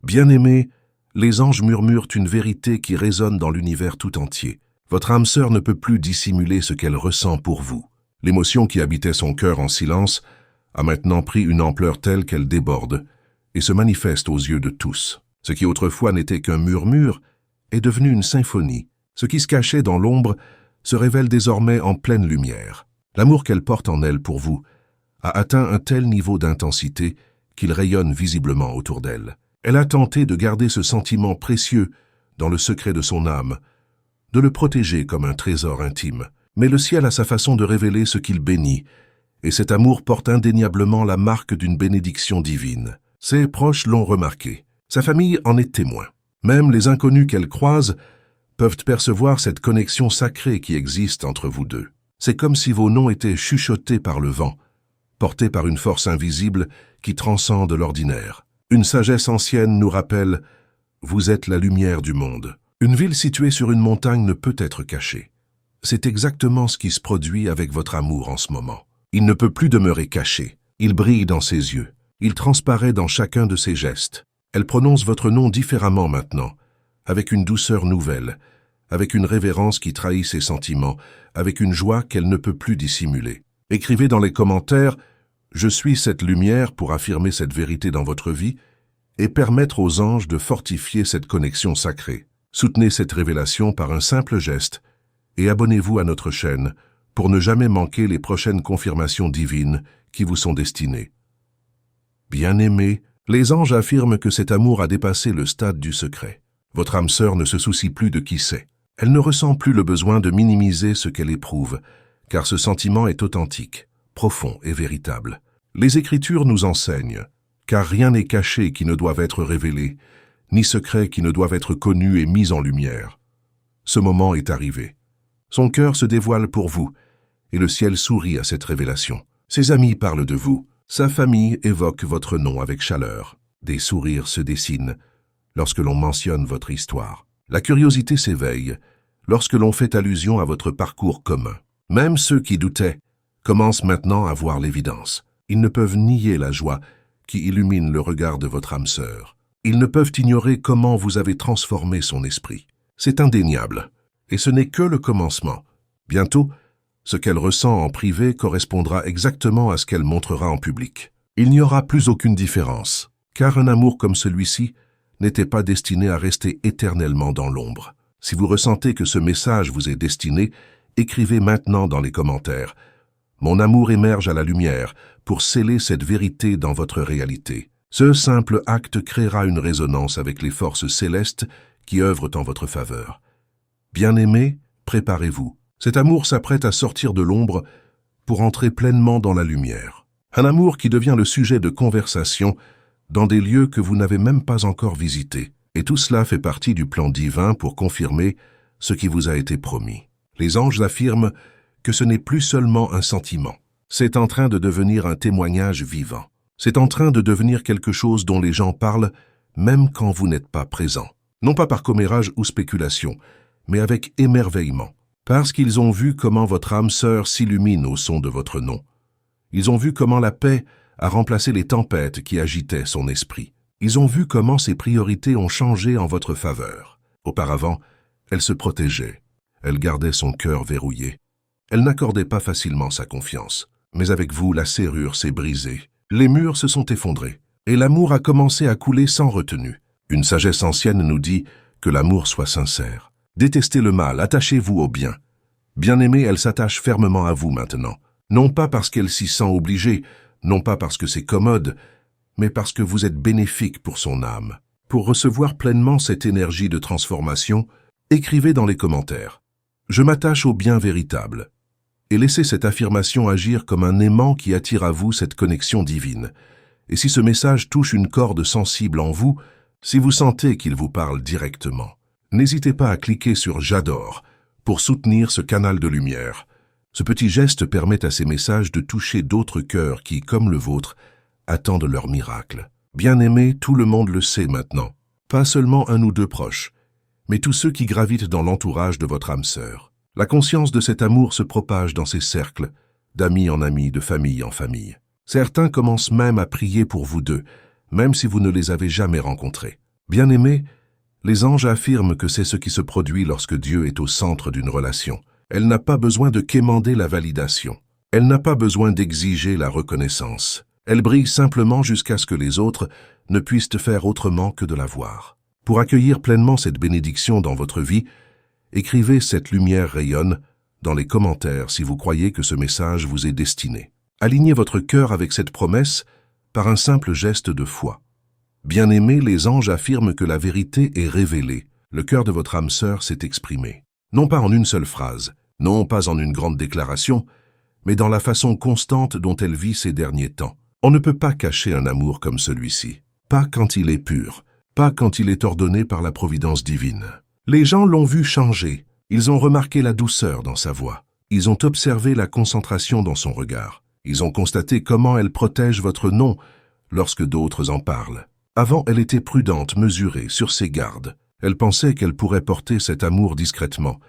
Bien-aimé, les anges murmurent une vérité qui résonne dans l'univers tout entier. Votre âme sœur ne peut plus dissimuler ce qu'elle ressent pour vous. L'émotion qui habitait son cœur en silence a maintenant pris une ampleur telle qu'elle déborde et se manifeste aux yeux de tous. Ce qui autrefois n'était qu'un murmure est devenu une symphonie. Ce qui se cachait dans l'ombre se révèle désormais en pleine lumière. L'amour qu'elle porte en elle pour vous a atteint un tel niveau d'intensité qu'il rayonne visiblement autour d'elle. Elle a tenté de garder ce sentiment précieux dans le secret de son âme, de le protéger comme un trésor intime. Mais le ciel a sa façon de révéler ce qu'il bénit, et cet amour porte indéniablement la marque d'une bénédiction divine. Ses proches l'ont remarqué. Sa famille en est témoin. Même les inconnus qu'elle croise peuvent percevoir cette connexion sacrée qui existe entre vous deux. C'est comme si vos noms étaient chuchotés par le vent, portés par une force invisible qui transcende l'ordinaire. Une sagesse ancienne nous rappelle « Vous êtes la lumière du monde ». Une ville située sur une montagne ne peut être cachée. C'est exactement ce qui se produit avec votre amour en ce moment. Il ne peut plus demeurer caché. Il brille dans ses yeux. Il transparaît dans chacun de ses gestes. Elle prononce votre nom différemment maintenant, avec une douceur nouvelle, avec une révérence qui trahit ses sentiments, avec une joie qu'elle ne peut plus dissimuler. Écrivez dans les commentaires « Je suis cette lumière » pour affirmer cette vérité dans votre vie et permettre aux anges de fortifier cette connexion sacrée. Soutenez cette révélation par un simple geste et abonnez-vous à notre chaîne pour ne jamais manquer les prochaines confirmations divines qui vous sont destinées. Bien-aimés, les anges affirment que cet amour a dépassé le stade du secret. Votre âme sœur ne se soucie plus de qui c'est. Elle ne ressent plus le besoin de minimiser ce qu'elle éprouve, car ce sentiment est authentique, profond et véritable. Les Écritures nous enseignent, car rien n'est caché qui ne doive être révélé, ni secret qui ne doive être connu et mis en lumière. Ce moment est arrivé. Son cœur se dévoile pour vous, et le ciel sourit à cette révélation. Ses amis parlent de vous. Sa famille évoque votre nom avec chaleur. Des sourires se dessinent lorsque l'on mentionne votre histoire. La curiosité s'éveille lorsque l'on fait allusion à votre parcours commun. Même ceux qui doutaient commencent maintenant à voir l'évidence. Ils ne peuvent nier la joie qui illumine le regard de votre âme sœur. Ils ne peuvent ignorer comment vous avez transformé son esprit. C'est indéniable, et ce n'est que le commencement. Bientôt, ce qu'elle ressent en privé correspondra exactement à ce qu'elle montrera en public. Il n'y aura plus aucune différence, car un amour comme celui-ci n'était pas destiné à rester éternellement dans l'ombre. Si vous ressentez que ce message vous est destiné, écrivez maintenant dans les commentaires « Mon amour émerge à la lumière » pour sceller cette vérité dans votre réalité. Ce simple acte créera une résonance avec les forces célestes qui œuvrent en votre faveur. Bien-aimés, préparez-vous. Cet amour s'apprête à sortir de l'ombre pour entrer pleinement dans la lumière. Un amour qui devient le sujet de conversation dans des lieux que vous n'avez même pas encore visités. Et tout cela fait partie du plan divin pour confirmer ce qui vous a été promis. Les anges affirment que ce n'est plus seulement un sentiment. C'est en train de devenir un témoignage vivant. C'est en train de devenir quelque chose dont les gens parlent même quand vous n'êtes pas présent. Non pas par commérage ou spéculation, mais avec émerveillement. Parce qu'ils ont vu comment votre âme sœur s'illumine au son de votre nom. Ils ont vu comment la paix a remplacé les tempêtes qui agitaient son esprit. Ils ont vu comment ses priorités ont changé en votre faveur. Auparavant, elle se protégeait. Elle gardait son cœur verrouillé. Elle n'accordait pas facilement sa confiance. Mais avec vous, la serrure s'est brisée. Les murs se sont effondrés. Et l'amour a commencé à couler sans retenue. Une sagesse ancienne nous dit que l'amour soit sincère. Détestez le mal, attachez-vous au bien. Bien-aimée, elle s'attache fermement à vous maintenant. Non pas parce qu'elle s'y sent obligée, non pas parce que c'est commode, mais parce que vous êtes bénéfique pour son âme. Pour recevoir pleinement cette énergie de transformation, écrivez dans les commentaires « Je m'attache au bien véritable » et laissez cette affirmation agir comme un aimant qui attire à vous cette connexion divine. Et si ce message touche une corde sensible en vous, si vous sentez qu'il vous parle directement, n'hésitez pas à cliquer sur « J'adore » pour soutenir ce canal de lumière. Ce petit geste permet à ces messages de toucher d'autres cœurs qui, comme le vôtre, attendent leur miracle. Bien-aimé, tout le monde le sait maintenant. Pas seulement un ou deux proches, mais tous ceux qui gravitent dans l'entourage de votre âme sœur. La conscience de cet amour se propage dans ces cercles, d'amis en amis, de famille en famille. Certains commencent même à prier pour vous deux, même si vous ne les avez jamais rencontrés. Bien-aimés, les anges affirment que c'est ce qui se produit lorsque Dieu est au centre d'une relation. Elle n'a pas besoin de quémander la validation. Elle n'a pas besoin d'exiger la reconnaissance. Elle brille simplement jusqu'à ce que les autres ne puissent faire autrement que de la voir. Pour accueillir pleinement cette bénédiction dans votre vie, écrivez « Cette lumière rayonne » dans les commentaires si vous croyez que ce message vous est destiné. Alignez votre cœur avec cette promesse par un simple geste de foi. Bien-aimés, les anges affirment que la vérité est révélée. Le cœur de votre âme sœur s'est exprimé. Non pas en une seule phrase, non pas en une grande déclaration, mais dans la façon constante dont elle vit ces derniers temps. On ne peut pas cacher un amour comme celui-ci. Pas quand il est pur, pas quand il est ordonné par la providence divine. Les gens l'ont vu changer. Ils ont remarqué la douceur dans sa voix. Ils ont observé la concentration dans son regard. Ils ont constaté comment elle protège votre nom lorsque d'autres en parlent. Avant, elle était prudente, mesurée, sur ses gardes. Elle pensait qu'elle pourrait porter cet amour discrètement,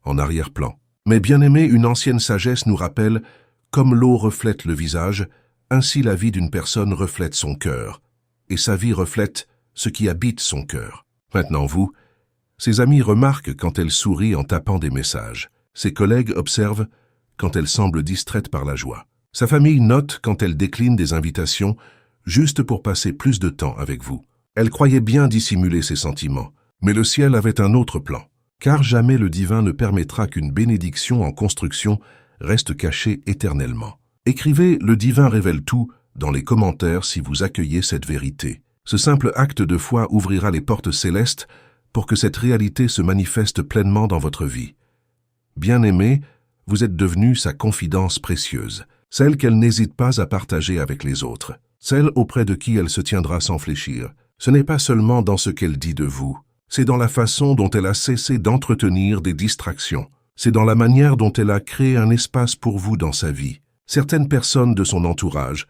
en arrière-plan. Mais bien-aimé, une ancienne sagesse nous rappelle, comme l'eau reflète le visage, ainsi la vie d'une personne reflète son cœur, et sa vie reflète ce qui habite son cœur. Maintenant vous, ses amis remarquent quand elle sourit en tapant des messages. Ses collègues observent quand elle semble distraite par la joie. Sa famille note quand elle décline des invitations juste pour passer plus de temps avec vous. Elle croyait bien dissimuler ses sentiments, mais le ciel avait un autre plan. Car jamais le divin ne permettra qu'une bénédiction en construction reste cachée éternellement. Écrivez « Le divin révèle tout » dans les commentaires si vous accueillez cette vérité. Ce simple acte de foi ouvrira les portes célestes pour que cette réalité se manifeste pleinement dans votre vie. Bien-aimé, vous êtes devenu sa confidence précieuse, celle qu'elle n'hésite pas à partager avec les autres, celle auprès de qui elle se tiendra sans fléchir. Ce n'est pas seulement dans ce qu'elle dit de vous, c'est dans la façon dont elle a cessé d'entretenir des distractions. C'est dans la manière dont elle a créé un espace pour vous dans sa vie. Certaines personnes de son entourage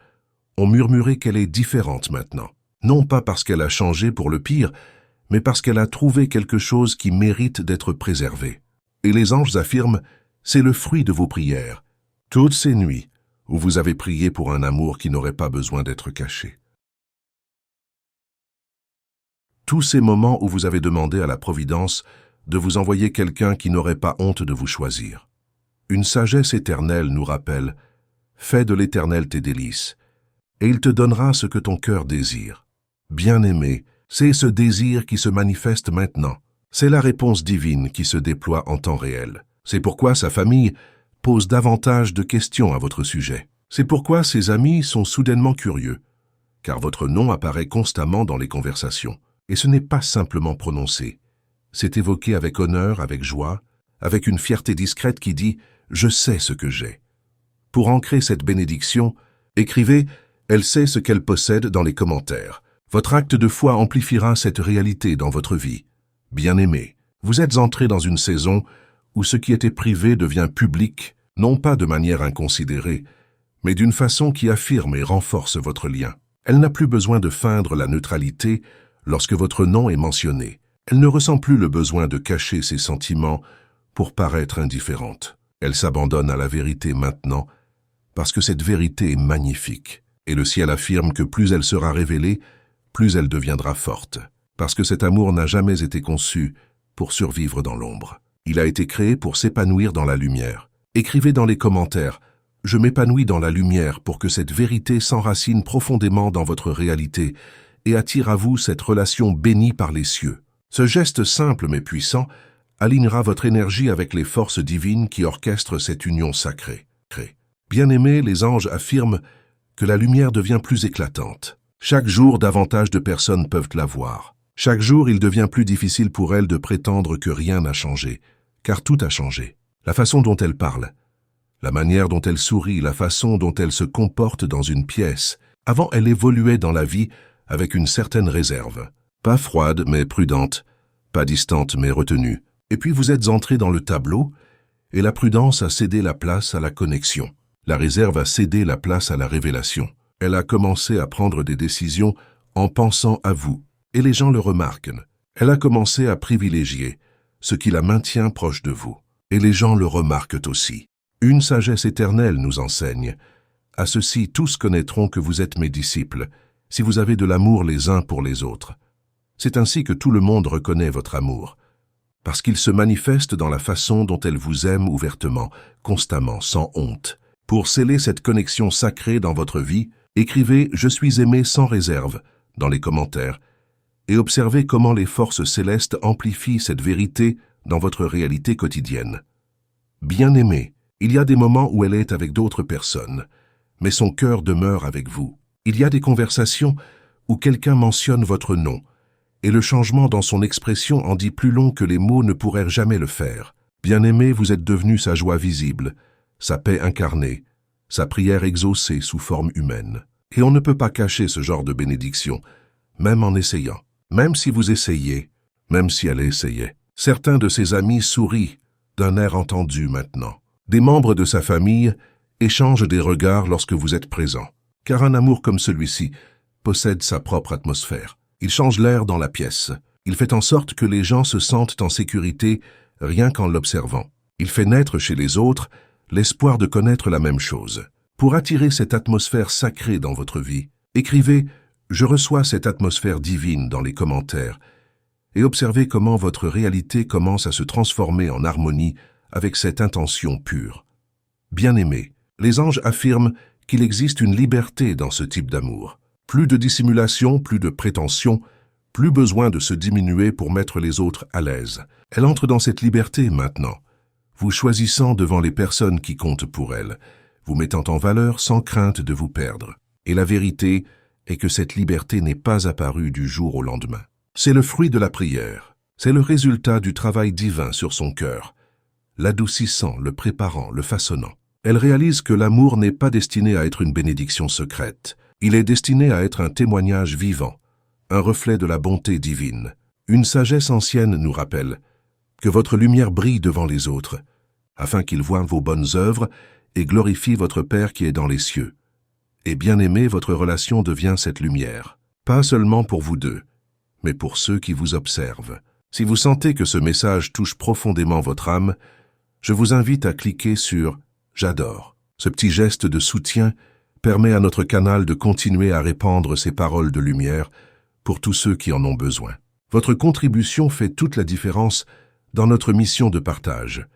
ont murmuré qu'elle est différente maintenant. Non pas parce qu'elle a changé pour le pire, mais parce qu'elle a trouvé quelque chose qui mérite d'être préservé. Et les anges affirment, c'est le fruit de vos prières. Toutes ces nuits où vous avez prié pour un amour qui n'aurait pas besoin d'être caché. Tous ces moments où vous avez demandé à la Providence de vous envoyer quelqu'un qui n'aurait pas honte de vous choisir. Une sagesse éternelle nous rappelle « Fais de l'Éternel tes délices, et il te donnera ce que ton cœur désire. » Bien-aimé, c'est ce désir qui se manifeste maintenant. C'est la réponse divine qui se déploie en temps réel. C'est pourquoi sa famille pose davantage de questions à votre sujet. C'est pourquoi ses amis sont soudainement curieux, car votre nom apparaît constamment dans les conversations. Et ce n'est pas simplement prononcé. C'est évoqué avec honneur, avec joie, avec une fierté discrète qui dit « Je sais ce que j'ai ». Pour ancrer cette bénédiction, écrivez « Elle sait ce qu'elle possède » dans les commentaires. Votre acte de foi amplifiera cette réalité dans votre vie. Bien-aimé, vous êtes entré dans une saison où ce qui était privé devient public, non pas de manière inconsidérée, mais d'une façon qui affirme et renforce votre lien. Elle n'a plus besoin de feindre la neutralité lorsque votre nom est mentionné. Elle ne ressent plus le besoin de cacher ses sentiments pour paraître indifférente. Elle s'abandonne à la vérité maintenant, parce que cette vérité est magnifique. Et le ciel affirme que plus elle sera révélée, plus elle deviendra forte. Parce que cet amour n'a jamais été conçu pour survivre dans l'ombre. Il a été créé pour s'épanouir dans la lumière. Écrivez dans les commentaires « Je m'épanouis dans la lumière pour que cette vérité s'enracine profondément dans votre réalité et attire à vous cette relation bénie par les cieux. » Ce geste simple mais puissant alignera votre énergie avec les forces divines qui orchestrent cette union sacrée. Bien-aimés, les anges affirment que la lumière devient plus éclatante. Chaque jour, davantage de personnes peuvent la voir. Chaque jour, il devient plus difficile pour elles de prétendre que rien n'a changé, car tout a changé. La façon dont elle parle, la manière dont elle sourit, la façon dont elle se comporte dans une pièce. Avant, elle évoluait dans la vie avec une certaine réserve. Pas froide, mais prudente. Pas distante, mais retenue. Et puis vous êtes entré dans le tableau, et la prudence a cédé la place à la connexion. La réserve a cédé la place à la révélation. Elle a commencé à prendre des décisions en pensant à vous, et les gens le remarquent. Elle a commencé à privilégier ce qui la maintient proche de vous, et les gens le remarquent aussi. Une sagesse éternelle nous enseigne. À ceci, tous connaîtront que vous êtes mes disciples, si vous avez de l'amour les uns pour les autres. C'est ainsi que tout le monde reconnaît votre amour, parce qu'il se manifeste dans la façon dont elle vous aime ouvertement, constamment, sans honte. Pour sceller cette connexion sacrée dans votre vie, écrivez « Je suis aimé sans réserve » dans les commentaires et observez comment les forces célestes amplifient cette vérité dans votre réalité quotidienne. Bien-aimé, il y a des moments où elle est avec d'autres personnes, mais son cœur demeure avec vous. Il y a des conversations où quelqu'un mentionne votre nom, et le changement dans son expression en dit plus long que les mots ne pourraient jamais le faire. Bien-aimé, vous êtes devenu sa joie visible, sa paix incarnée, sa prière exaucée sous forme humaine. Et on ne peut pas cacher ce genre de bénédiction, même en essayant. Même si vous essayez, même si elle essayait. Certains de ses amis sourient d'un air entendu maintenant. Des membres de sa famille échangent des regards lorsque vous êtes présent. Car un amour comme celui-ci possède sa propre atmosphère. Il change l'air dans la pièce. Il fait en sorte que les gens se sentent en sécurité rien qu'en l'observant. Il fait naître chez les autres l'espoir de connaître la même chose. Pour attirer cette atmosphère sacrée dans votre vie, écrivez « Je reçois cette atmosphère divine » dans les commentaires et observez comment votre réalité commence à se transformer en harmonie avec cette intention pure. Bien-aimé, les anges affirment qu'il existe une liberté dans ce type d'amour. Plus de dissimulation, plus de prétention, plus besoin de se diminuer pour mettre les autres à l'aise. Elle entre dans cette liberté maintenant, vous choisissant devant les personnes qui comptent pour elle, vous mettant en valeur sans crainte de vous perdre. Et la vérité est que cette liberté n'est pas apparue du jour au lendemain. C'est le fruit de la prière, c'est le résultat du travail divin sur son cœur, l'adoucissant, le préparant, le façonnant. Elle réalise que l'amour n'est pas destiné à être une bénédiction secrète, il est destiné à être un témoignage vivant, un reflet de la bonté divine. Une sagesse ancienne nous rappelle que votre lumière brille devant les autres, afin qu'ils voient vos bonnes œuvres et glorifient votre Père qui est dans les cieux. Et bien aimé, votre relation devient cette lumière, pas seulement pour vous deux, mais pour ceux qui vous observent. Si vous sentez que ce message touche profondément votre âme, je vous invite à cliquer sur « J'adore ». Ce petit geste de soutien permet à notre canal de continuer à répandre ces paroles de lumière pour tous ceux qui en ont besoin. Votre contribution fait toute la différence dans notre mission de partage.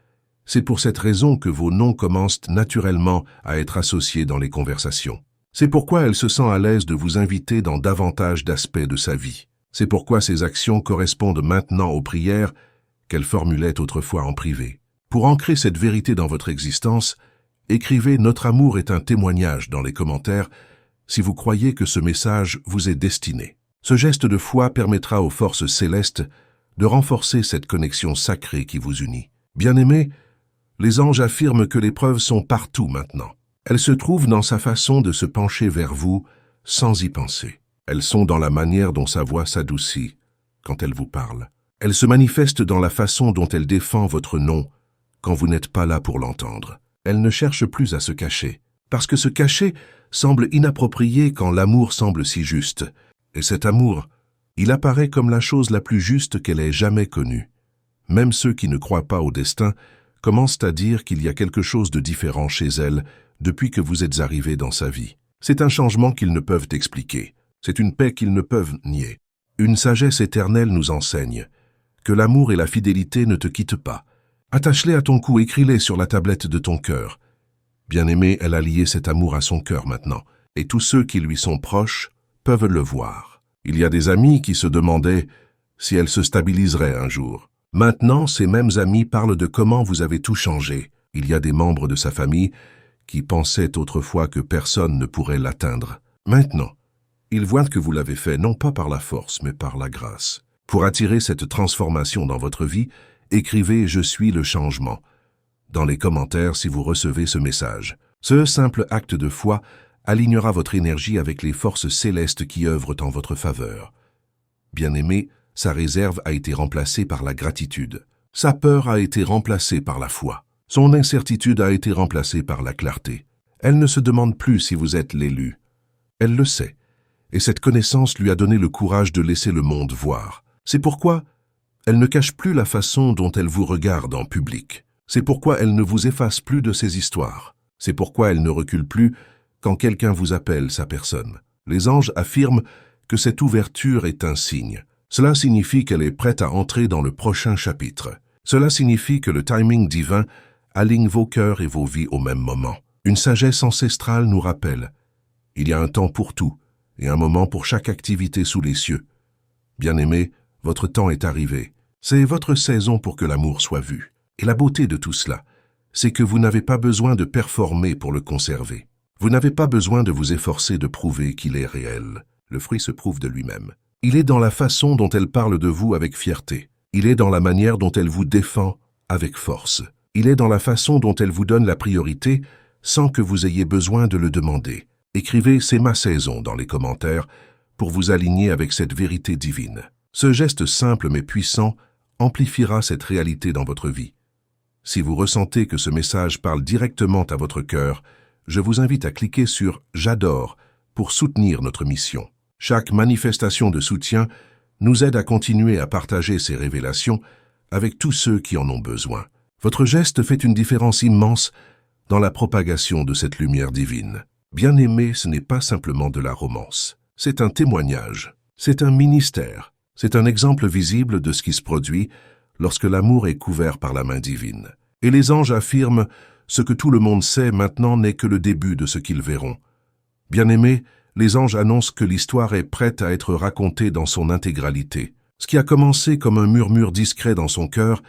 C'est pour cette raison que vos noms commencent naturellement à être associés dans les conversations. C'est pourquoi elle se sent à l'aise de vous inviter dans davantage d'aspects de sa vie. C'est pourquoi ces actions correspondent maintenant aux prières qu'elle formulait autrefois en privé. Pour ancrer cette vérité dans votre existence, écrivez « Notre amour est un témoignage » dans les commentaires si vous croyez que ce message vous est destiné. Ce geste de foi permettra aux forces célestes de renforcer cette connexion sacrée qui vous unit. Bien-aimés, les anges affirment que les preuves sont partout maintenant. Elles se trouvent dans sa façon de se pencher vers vous sans y penser. Elles sont dans la manière dont sa voix s'adoucit quand elle vous parle. Elles se manifestent dans la façon dont elle défend votre nom quand vous n'êtes pas là pour l'entendre. Elle ne cherche plus à se cacher, parce que se cacher semble inapproprié quand l'amour semble si juste. Et cet amour, il apparaît comme la chose la plus juste qu'elle ait jamais connue. Même ceux qui ne croient pas au destin commencent à dire qu'il y a quelque chose de différent chez elle depuis que vous êtes arrivé dans sa vie. C'est un changement qu'ils ne peuvent expliquer. C'est une paix qu'ils ne peuvent nier. Une sagesse éternelle nous enseigne que l'amour et la fidélité ne te quittent pas. Attache-les à ton cou, écris-les sur la tablette de ton cœur. Bien-aimée, elle a lié cet amour à son cœur maintenant, et tous ceux qui lui sont proches peuvent le voir. Il y a des amis qui se demandaient si elle se stabiliserait un jour. Maintenant, ces mêmes amis parlent de comment vous avez tout changé. Il y a des membres de sa famille qui pensaient autrefois que personne ne pourrait l'atteindre. Maintenant, ils voient que vous l'avez fait non pas par la force, mais par la grâce. Pour attirer cette transformation dans votre vie, écrivez « Je suis le changement » dans les commentaires si vous recevez ce message. Ce simple acte de foi alignera votre énergie avec les forces célestes qui œuvrent en votre faveur. Bien-aimé, sa réserve a été remplacée par la gratitude. Sa peur a été remplacée par la foi. Son incertitude a été remplacée par la clarté. Elle ne se demande plus si vous êtes l'élu. Elle le sait. Et cette connaissance lui a donné le courage de laisser le monde voir. C'est pourquoi elle ne cache plus la façon dont elle vous regarde en public. C'est pourquoi elle ne vous efface plus de ses histoires. C'est pourquoi elle ne recule plus quand quelqu'un vous appelle sa personne. Les anges affirment que cette ouverture est un signe, Cela signifie qu'elle est prête à entrer dans le prochain chapitre. Cela signifie que le timing divin aligne vos cœurs et vos vies au même moment. Une sagesse ancestrale nous rappelle: il y a un temps pour tout et un moment pour chaque activité sous les cieux. Bien-aimés, votre temps est arrivé. C'est votre saison pour que l'amour soit vu. Et la beauté de tout cela, c'est que vous n'avez pas besoin de performer pour le conserver. Vous n'avez pas besoin de vous efforcer de prouver qu'il est réel. Le fruit se prouve de lui-même. Il est dans la façon dont elle parle de vous avec fierté. Il est dans la manière dont elle vous défend avec force. Il est dans la façon dont elle vous donne la priorité sans que vous ayez besoin de le demander. Écrivez « c'est ma saison » dans les commentaires pour vous aligner avec cette vérité divine. Ce geste simple mais puissant amplifiera cette réalité dans votre vie. Si vous ressentez que ce message parle directement à votre cœur, je vous invite à cliquer sur « J'adore » pour soutenir notre mission. Chaque manifestation de soutien nous aide à continuer à partager ces révélations avec tous ceux qui en ont besoin. Votre geste fait une différence immense dans la propagation de cette lumière divine. Bien-aimé, ce n'est pas simplement de la romance. C'est un témoignage, c'est un ministère, c'est un exemple visible de ce qui se produit lorsque l'amour est couvert par la main divine. Et les anges affirment: ce que tout le monde sait maintenant n'est que le début de ce qu'ils verront. Bien-aimés, les anges annoncent que l'histoire est prête à être racontée dans son intégralité. Ce qui a commencé comme un murmure discret dans son cœur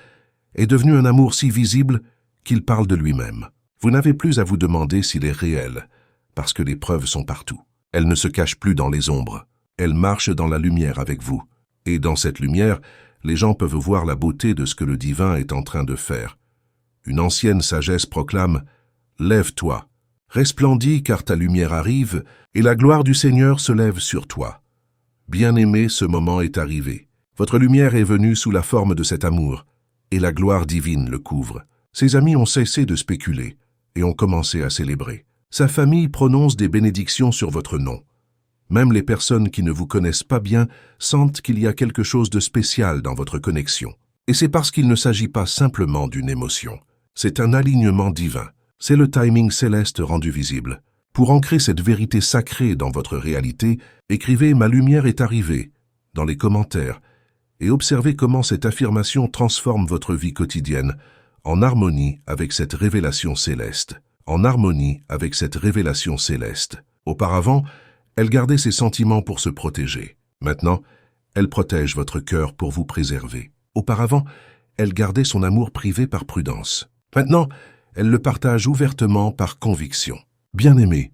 est devenu un amour si visible qu'il parle de lui-même. Vous n'avez plus à vous demander s'il est réel, parce que les preuves sont partout. Elle ne se cache plus dans les ombres. Elle marche dans la lumière avec vous. Et dans cette lumière, les gens peuvent voir la beauté de ce que le divin est en train de faire. Une ancienne sagesse proclame: « Lève-toi, resplendis car ta lumière arrive, et la gloire du Seigneur se lève sur toi. » Bien-aimé, ce moment est arrivé. Votre lumière est venue sous la forme de cet amour, et la gloire divine le couvre. Ses amis ont cessé de spéculer et ont commencé à célébrer. Sa famille prononce des bénédictions sur votre nom. Même les personnes qui ne vous connaissent pas bien sentent qu'il y a quelque chose de spécial dans votre connexion. Et c'est parce qu'il ne s'agit pas simplement d'une émotion. C'est un alignement divin. C'est le timing céleste rendu visible. Pour ancrer cette vérité sacrée dans votre réalité, écrivez « Ma lumière est arrivée » dans les commentaires et observez comment cette affirmation transforme votre vie quotidienne en harmonie avec cette révélation céleste. En harmonie avec cette révélation céleste. Auparavant, elle gardait ses sentiments pour se protéger. Maintenant, elle protège votre cœur pour vous préserver. Auparavant, elle gardait son amour privé par prudence. Maintenant, elle le partage ouvertement par conviction. Bien-aimés,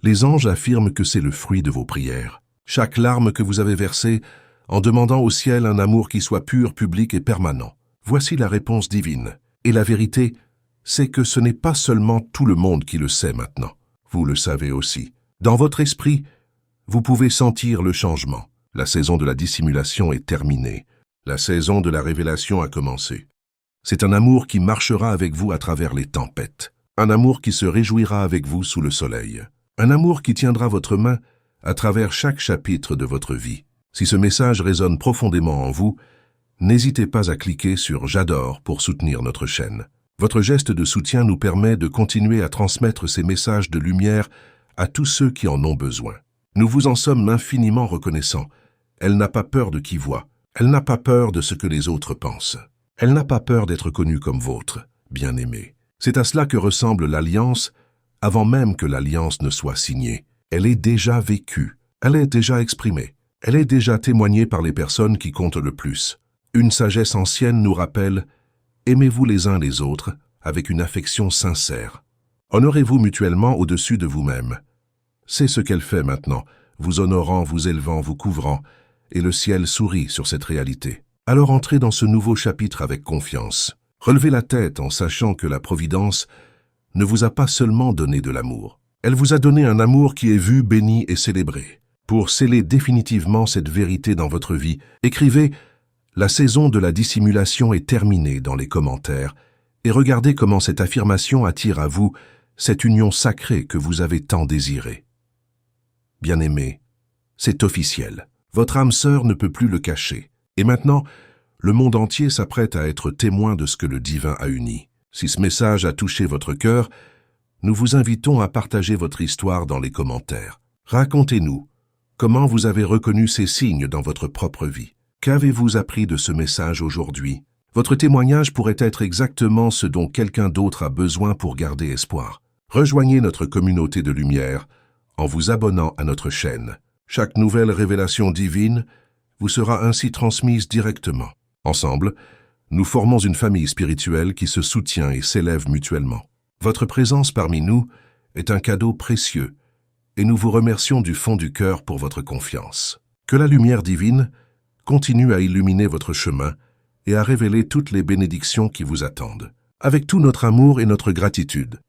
les anges affirment que c'est le fruit de vos prières. Chaque larme que vous avez versée en demandant au ciel un amour qui soit pur, public et permanent. Voici la réponse divine. Et la vérité, c'est que ce n'est pas seulement tout le monde qui le sait maintenant. Vous le savez aussi. Dans votre esprit, vous pouvez sentir le changement. La saison de la dissimulation est terminée. La saison de la révélation a commencé. C'est un amour qui marchera avec vous à travers les tempêtes. Un amour qui se réjouira avec vous sous le soleil. Un amour qui tiendra votre main à travers chaque chapitre de votre vie. Si ce message résonne profondément en vous, n'hésitez pas à cliquer sur « J'adore » pour soutenir notre chaîne. Votre geste de soutien nous permet de continuer à transmettre ces messages de lumière à tous ceux qui en ont besoin. Nous vous en sommes infiniment reconnaissants. Elle n'a pas peur de qui voit. Elle n'a pas peur de ce que les autres pensent. Elle n'a pas peur d'être connue comme vôtre, bien-aimée. C'est à cela que ressemble l'alliance avant même que l'alliance ne soit signée. Elle est déjà vécue. Elle est déjà exprimée. Elle est déjà témoignée par les personnes qui comptent le plus. Une sagesse ancienne nous rappelle: aimez-vous les uns les autres avec une affection sincère. Honorez-vous mutuellement au-dessus de vous-même. C'est ce qu'elle fait maintenant, vous honorant, vous élevant, vous couvrant, et le ciel sourit sur cette réalité. Alors entrez dans ce nouveau chapitre avec confiance. Relevez la tête en sachant que la Providence ne vous a pas seulement donné de l'amour. Elle vous a donné un amour qui est vu, béni et célébré. Pour sceller définitivement cette vérité dans votre vie, écrivez « La saison de la dissimulation est terminée » dans les commentaires et regardez comment cette affirmation attire à vous cette union sacrée que vous avez tant désirée. Bien-aimé, c'est officiel. Votre âme sœur ne peut plus le cacher. Et maintenant, le monde entier s'apprête à être témoin de ce que le divin a uni. Si ce message a touché votre cœur, nous vous invitons à partager votre histoire dans les commentaires. Racontez-nous comment vous avez reconnu ces signes dans votre propre vie. Qu'avez-vous appris de ce message aujourd'hui? Votre témoignage pourrait être exactement ce dont quelqu'un d'autre a besoin pour garder espoir. Rejoignez notre communauté de lumière en vous abonnant à notre chaîne. Chaque nouvelle révélation divine vous sera ainsi transmise directement. Ensemble, nous formons une famille spirituelle qui se soutient et s'élève mutuellement. Votre présence parmi nous est un cadeau précieux et nous vous remercions du fond du cœur pour votre confiance. Que la lumière divine continue à illuminer votre chemin et à révéler toutes les bénédictions qui vous attendent. Avec tout notre amour et notre gratitude.